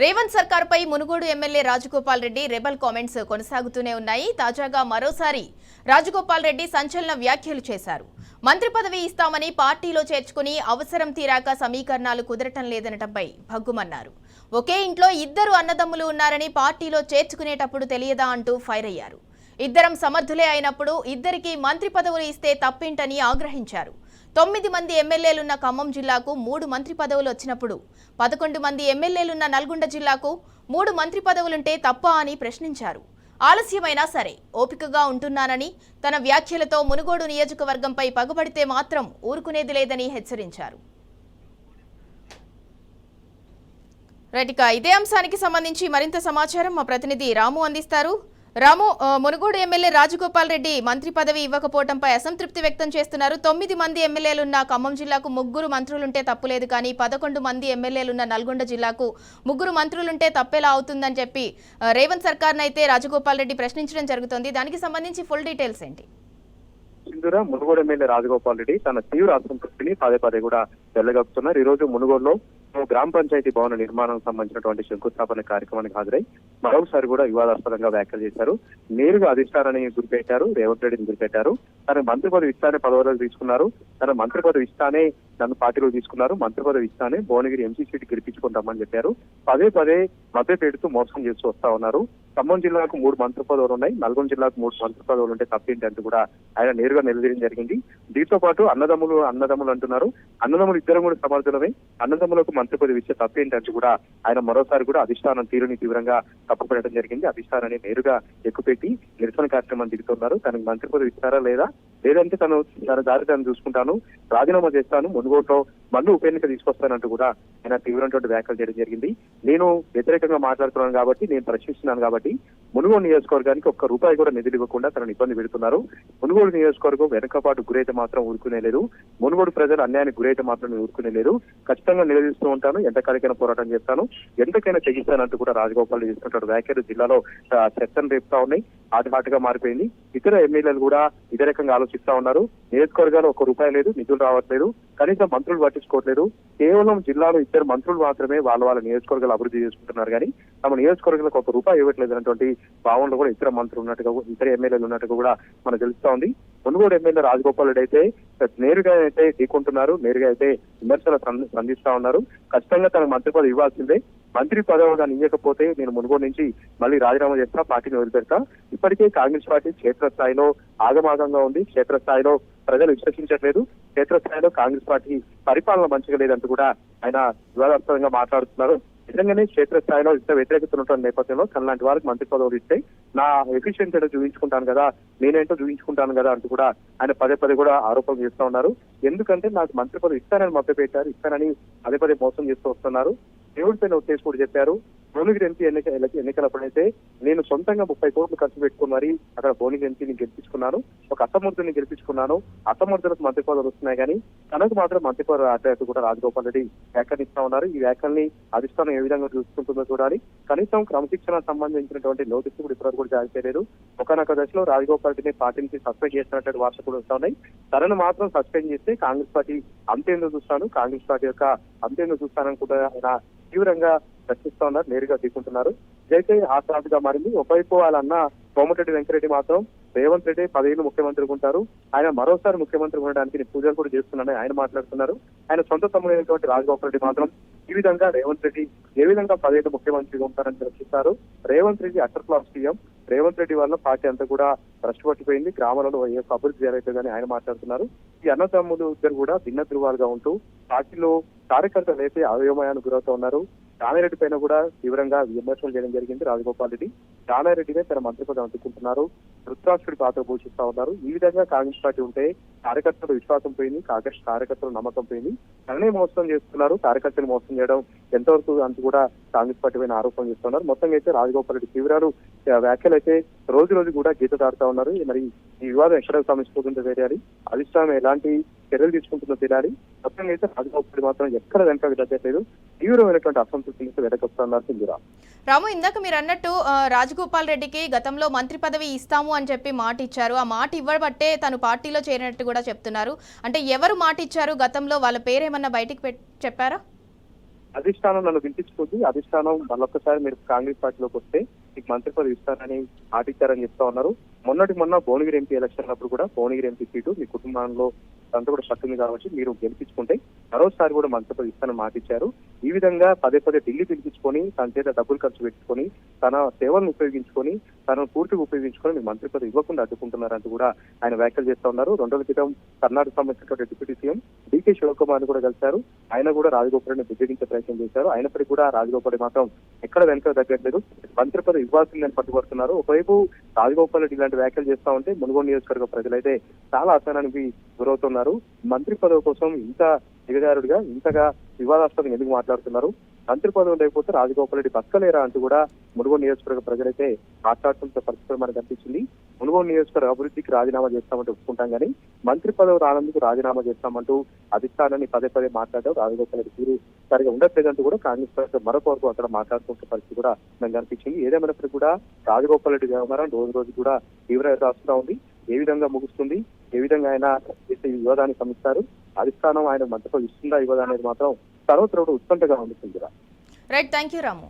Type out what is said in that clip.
రేవంత్ సర్కార్పై Munugode MLA Rajagopal Reddy rebel comments కొనసాగుతూనే ఉన్నాయి. తాజాగా మరోసారి రాజగోపాల్ రెడ్డి సంచలన వ్యాఖ్యలు చేశారు. మంత్రి పదవి ఇస్తామని పార్టీలో చేర్చుకుని అవసరం తీరాక సమీకరణాలు కుదరటం లేదనటంపై భగ్గుమన్నారు. ఒకే ఇంట్లో ఇద్దరు అన్నదమ్ములు ఉన్నారని పార్టీలో చేర్చుకునేటప్పుడు తెలియదా అంటూ ఫైర్ అయ్యారు. ఇద్దరం సమర్థులే అయినప్పుడు ఇద్దరికి మంత్రి పదవులు ఇస్తే తప్పేంటని ఆగ్రహించారు. 9 మంది ఎమ్మెల్యేలున్న ఖమ్మం జిల్లాకు 3 మంత్రి పదవులు వచ్చినప్పుడు 11 మంది ఎమ్మెల్యేలున్న నల్గొండ జిల్లాకు 3 మంత్రి పదవులుంటే తప్ప అని ప్రశ్నించారు. ఆలస్యమైనా సరే ఓపికగా ఉంటున్నానని, తన వ్యాఖ్యలతో మునుగోడు నియోజకవర్గంపై పగబడితే మాత్రం ఊరుకునేది లేదని హెచ్చరించారు. రైట్, ఇదే అంశానికి సంబంధించి మరింత సమాచారం మా ప్రతినిధి రాము అందిస్తారు. రాము, మునుగోడు ఎమ్మెల్యే రాజగోపాల్ రెడ్డి మంత్రి పదవి ఇవ్వకపోవడంపై అసంతృప్తి వ్యక్తం చేస్తున్నారు. 9 మంది ఎమ్మెల్యేలున్న ఖమ్మం జిల్లాకు 3 మంత్రులుంటే తప్పులేదు, కానీ 11 మంది ఎమ్మెల్యేలున్న నల్గొండ జిల్లాకు 3 మంత్రులుంటే తప్పేలా అవుతుందని చెప్పి రేవంత్ సర్కార్ను అయితే రాజగోపాల్ రెడ్డి ప్రశ్నించడం జరుగుతోంది. దానికి సంబంధించి ఫుల్ డీటెయిల్స్ ఏంటి? మునుగోడు ఎమ్మెల్యే రాజగోపాల్ రెడ్డి తన తీవ్ర అసంతృప్తిని పదే కూడా వెళ్ళగక్కుతున్నారు. ఈ రోజు మునుగోడులో గ్రామ పంచాయతీ భవన నిర్మాణం సంబంధించినటువంటి శంకుస్థాపన కార్యక్రమానికి హాజరై మరోసారి కూడా వివాదాస్పదంగా వ్యాఖ్యలు చేశారు. నేరుగా అధిష్టానాన్ని గురిపెట్టారు, రేవంత్ రెడ్డిని గురిపెట్టారు. తన మంత్రి పదవి ఇస్తానే పదవులకు తీసుకున్నారు, తన మంత్రి పదవి ఇస్తానే నన్ను పార్టీలో తీసుకున్నారు, మంత్రి పదవి ఇస్తానే భువనగిరి ఎంసీ సీట్ గెలిపించుకుంటామని చెప్పారు. పదే మధ్య పెడుతూ మోసం చేస్తూ వస్తా ఉన్నారు. ఖమ్మం జిల్లాకు 3 మంత్రి పదవులు ఉన్నాయి, నల్గొండ జిల్లాకు 3 మంత్రి పదవులు ఉంటే తప్పేంటి అంటూ కూడా ఆయన నేరుగా నిలదీయడం జరిగింది. దీంతో పాటు అన్నదమ్ములు అంటున్నారు. అన్నదమ్ములు ఇద్దరు కూడా సమర్థులమే, అన్నదమ్ములకు మంత్రి పదవి ఇచ్చే తప్పేంటి అంటూ కూడా ఆయన మరోసారి కూడా అధిష్టానం తీరుని తీవ్రంగా తప్పుపడటం జరిగింది. అధిష్టానాన్ని నేరుగా ఎక్కుపెట్టి నిరసన కార్యక్రమం దిగుతున్నారు. తనకు మంత్రి పదవి ఇస్తారా లేదంటే తన దారి తను చూసుకుంటాను, రాజీనామా చేస్తాను, మునుగోడులో మళ్ళీ ఉప ఎన్నిక తీసుకొస్తానంటూ కూడా ఆయన తీవ్రమైనటువంటి వ్యాఖ్యలు చేయడం జరిగింది. నేను వ్యతిరేకంగా మాట్లాడుతున్నాను కాబట్టి, నేను ప్రశ్నిస్తున్నాను కాబట్టి మునుగోడు నియోజకవర్గానికి ఒక్క రూపాయి కూడా నిధులు ఇవ్వకుండా తనను ఇబ్బంది పెడుతున్నారు. మునుగోడు నియోజకవర్గం వెనకపాటు గురైతే మాత్రం ఊరుకునే లేదు, మునుగోడు ప్రజలు అన్యాయానికి గురైతే మాత్రం ఊరుకునే లేదు. ఖచ్చితంగా నిలదీస్తూ ఉంటాను, ఎంతకాలికైనా పోరాటం చేస్తాను, ఎంతకైనా తెగిస్తానంటూ కూడా రాజగోపాల్ చేస్తున్నటువంటి వ్యాఖ్యలు జిల్లాలో చర్చను రేపుతా ఉన్నాయి. హాటుగా మారిపోయింది. ఇతర ఎమ్మెల్యేలు కూడా ఇదే రకంగా ఆలోచిస్తా ఉన్నారు. నియోజకవర్గాలు 1 రూపాయి లేదు, నిధులు రావట్లేదు, కనీసం మంత్రులు పట్టించుకోవట్లేదు. కేవలం జిల్లాలో 2 మంత్రులు మాత్రమే వాళ్ళ నియోజకవర్గాలు అభివృద్ధి చేసుకుంటున్నారు, కానీ తమ నియోజకవర్గాలకు 1 రూపాయి ఇవ్వట్లేదు అన్నటువంటి భావనలో కూడా ఇతర మంత్రులు ఉన్నట్టుగా, ఇతర ఎమ్మెల్యేలు ఉన్నట్టుగా కూడా మనకు తెలుస్తా ఉంది. మునుగోడు ఎమ్మెల్యే రాజగోపాల్ రెడ్డి అయితే నేరుగా అయితే ఢీకొంటున్నారు, నేరుగా అయితే విమర్శలు సంధిస్తా ఉన్నారు. ఖచ్చితంగా తనకు మంత్రి పదవి ఇవ్వాల్సిందే, మంత్రి పదవి కానీ ఇవ్వకపోతే నేను మునుగోడు నుంచి మళ్ళీ రాజీనామా చేస్తా, పార్టీని వదిలిపెడతా. ఇప్పటికే కాంగ్రెస్ పార్టీ క్షేత్రస్థాయిలో ఆగమాగంగా ఉంది, క్షేత్రస్థాయిలో ప్రజలు విశ్వసించట్లేదు, క్షేత్రస్థాయిలో కాంగ్రెస్ పార్టీ పరిపాలన మంచిగా లేదంటూ కూడా ఆయన వివాదాస్పదంగా మాట్లాడుతున్నారు. నిజంగానే క్షేత్రస్థాయిలో ఇంత వ్యతిరేకత ఉన్నటువంటి నేపథ్యంలో తనలాంటి వారికి మంత్రి పదవులు ఇస్తే నా ఎఫిషియన్సీ ఏంటో చూపించుకుంటాను కదా, నేనేంటో చూపించుకుంటాను కదా అంటూ కూడా ఆయన పదే కూడా ఆరోపణలు చేస్తూ ఉన్నారు. ఎందుకంటే నాకు మంత్రి పదవి ఇస్తానని మభ్యపెట్టారు, ఇస్తానని పదే మోసం చేస్తూ వస్తున్నారు. దేవుడి పైన ఉద్దేశం కూడా చెప్పారు. భువనగిరి ఎంపీ ఎన్నికలప్పుడైతే నేను సొంతంగా 30 కోట్లు ఖర్చు పెట్టుకుని మరి అక్కడ భువనగిరి ఎంపీని గెలిపించుకున్నాను, ఒక అసమర్థుని గెలిపించుకున్నాను. అసమర్థులకు మంత్రి పదవులు వస్తున్నాయి, కానీ తనకు మాత్రం మంత్రి పదవి రాట్లేదు కూడా రాజగోపాల్ రెడ్డి వ్యాఖ్యానిస్తా ఉన్నారు. ఈ వ్యాఖ్యల్ని అధిష్టానం ఏ విధంగా చూసుకుంటుందో చూడాలి. కనీసం క్రమశిక్షణ సంబంధించినటువంటి నోటీసు కూడా ఇప్పటివరకు కూడా జారీ చేయలేదు. ఒకనొక దశలో రాజగోపాల్ రెడ్డిని పార్టీ నుంచి సస్పెండ్ చేస్తున్నటువంటి వార్తలు కూడా వస్తా ఉన్నాయి. తనను మాత్రం సస్పెండ్ చేస్తే కాంగ్రెస్ పార్టీ అంతేందుకు చూస్తాను, కాంగ్రెస్ పార్టీ యొక్క అంతేందుకు చూస్తానని కూడా ఆయన తీవ్రంగా ప్రశ్నిస్తా ఉన్నారు, నేరుగా తీసుకుంటున్నారు. ఇదైతే ఆశాగా మారింది. ఒకవైపు వాళ్ళన్న కోమటిరెడ్డి వెంకరెడ్డి మాత్రం రేవంత్ రెడ్డి 10 ఏళ్ళు ముఖ్యమంత్రిగా ఉంటారు, ఆయన మరోసారి ముఖ్యమంత్రి ఉండడానికి నేను పూజలు కూడా చేస్తున్నానని ఆయన మాట్లాడుతున్నారు. ఆయన సొంత తమ్ముడైనటువంటి రాజగోపాల్ రెడ్డి మాత్రం ఈ విధంగా రేవంత్ రెడ్డి ఏ విధంగా 10 ఏళ్ళు ముఖ్యమంత్రిగా ఉంటారని చర్చిస్తారు. Revanth Reddy utter class CM, Revanth Reddy వల్ల పార్టీ అంతా కూడా భ్రష్టు పట్టిపోయింది, గ్రామాలలో ఏ అభివృద్ధి జరగలేదని ఆయన మాట్లాడుతున్నారు. ఈ అన్నదమ్ములు ఇద్దరు కూడా భిన్న ధృవాలుగా ఉంటూ పార్టీలో కార్యకర్తలు అయితే అయోమయానికి గురవుతూ ఉన్నారు. జానారెడ్డి పైన కూడా తీవ్రంగా విమర్శలు చేయడం జరిగింది రాజగోపాల్ రెడ్డి. జానారెడ్డినే తన మంత్రి పదవి అందుకుంటున్నారు, ధృతరాష్ట్రుడి పాత్ర పోషిస్తా ఉన్నారు. ఈ విధంగా కాంగ్రెస్ పార్టీ ఉంటే కార్యకర్తలు విశ్వాసం పోయింది, కార్యకర్తలు నమ్మకం పోయింది. తననే మోసం చేస్తున్నారు, కార్యకర్తలు మోసం చేయడం ఎంతవరకు అంటూ కూడా కాంగ్రెస్ పార్టీ పైన ఆరోపణ చేస్తున్నారు. మొత్తంగా అయితే రాజగోపాల్ రెడ్డి తీవ్రాలు వ్యాఖ్యలు అయితే రోజు కూడా గీత దాడుతా ఉన్నారు. మరి ఈ వివాదం ఎక్కడ సమస్యపోతుందో తెలియాలి, అధిష్టానం ఎలాంటి చర్యలు తీసుకుంటుందో తెలియాలి. మొత్తంగా అయితే రాజగోపాల్ రెడ్డి మాత్రం ఎక్కడ వెనక తగ్గట్లేదు, తీవ్రమైనటువంటి అసంతృప్తి వెనకొస్తున్నారు. సింధురా, రాము, ఇందాక మీరు అన్నట్టు రాజగోపాల్ రెడ్డికి గతంలో మంత్రి పదవి ఇస్తాము అని చెప్పి మాట ఇచ్చారు, ఆ మాట ఇవ్వబట్టే తను పార్టీలో చేరినట్టు కూడా చెప్తున్నారు. అంటే ఎవరు మాట ఇచ్చారు గతంలో, వాళ్ళ పేరేమన్నా బయటికి చెప్పారా? అధిష్టానం నన్ను పిలిపించుకుంది, అధిష్టానం మళ్ళొక్కసారి మీరు కాంగ్రెస్ పార్టీలోకి వస్తే మీకు మంత్రి పదవి ఇస్తానని ఆటిచ్చారని చెప్తా ఉన్నారు. మొన్న భువనగిరి ఎంపీ ఎలక్షన్ అప్పుడు కూడా భువనగిరి ఎంపీ సీటు మీ కుటుంబంలో అంతా కూడా పట్టింది కాబట్టి మీరు గెలిపించుకుంటే మరోసారి కూడా మంత్రి పదవి ఇస్తానని మాటిచ్చారు. ఈ విధంగా పదే ఢిల్లీ పిలిపించుకొని తన చేత డబ్బులు ఖర్చు పెట్టుకొని తన సేవలను ఉపయోగించుకొని తనను పూర్తిగా ఉపయోగించుకొని మీ మంత్రి పదవి ఇవ్వకుండా అడ్డుకుంటున్నారంటూ కూడా ఆయన వ్యాఖ్యలు చేస్తా ఉన్నారు. 2 రోజుల క్రితం కర్ణాటక సంబంధించినటువంటి డిప్యూటీ సీఎం డీకే శివకుమార్ కూడా కలిశారు. ఆయన కూడా రాజగోపాల్ని బుద్ధించే ప్రయత్నం చేశారు. అయినప్పటికీ కూడా రాజగోపాల్ మాత్రం ఎక్కడ వెనక తగ్గట్లేదు, మంత్రి పదవి ఇవ్వాల్సిందని పట్టుబడుతున్నారు. ఒకవైపు రాజగోపాల్ రెడ్డి ఇలాంటి వ్యాఖ్యలు చేస్తా ఉంటే మునుగోడు నియోజకవర్గ ప్రజలైతే చాలా అసహనానికి గురవుతున్నారు. మంత్రి పదవి కోసం ఇంత దిగజారుడిగా ఇంతగా వివాదాస్పదంగా ఎందుకు మాట్లాడుతున్నారు, మంత్రి పదవి లేకపోతే రాజగోపాల్ రెడ్డి బతకలేరా అంటూ కూడా మునుగోడు నియోజకవర్గ ప్రజలైతే మాట్లాడుతున్న పరిస్థితులు మనకు కనిపించింది. మునుగోడు నియోజకవర్గ అభివృద్ధికి రాజీనామా చేస్తామంటూ ఒప్పుకుంటాం కానీ మంత్రి పదవి రానందుకు రాజీనామా చేస్తామంటూ అధిష్టానాన్ని పదే మాట్లాడారు. రాజగోపాల్ రెడ్డి తీరు సరిగా ఉండట్లేదంటూ కూడా కాంగ్రెస్ పార్టీ మరొక వరకు అక్కడ మాట్లాడుతున్న పరిస్థితి కూడా మనకు కనిపించింది. ఏదేమైనప్పటికీ కూడా రాజగోపాల్ రెడ్డి వ్యవహారం రోజు కూడా తీవ్రత వస్తూ ఉంది. ఏ విధంగా ముగుస్తుంది, ఏ విధంగా ఆయన ఈ వివాదాన్ని సమిస్తారు, అధిష్టానం ఆయన మంత్రి పదవి ఇస్తుందా ఇవ్వదా అనేది మాత్రం సర్వత్రా ఉత్కంఠగా ఉంది. Right, thank you Ramu.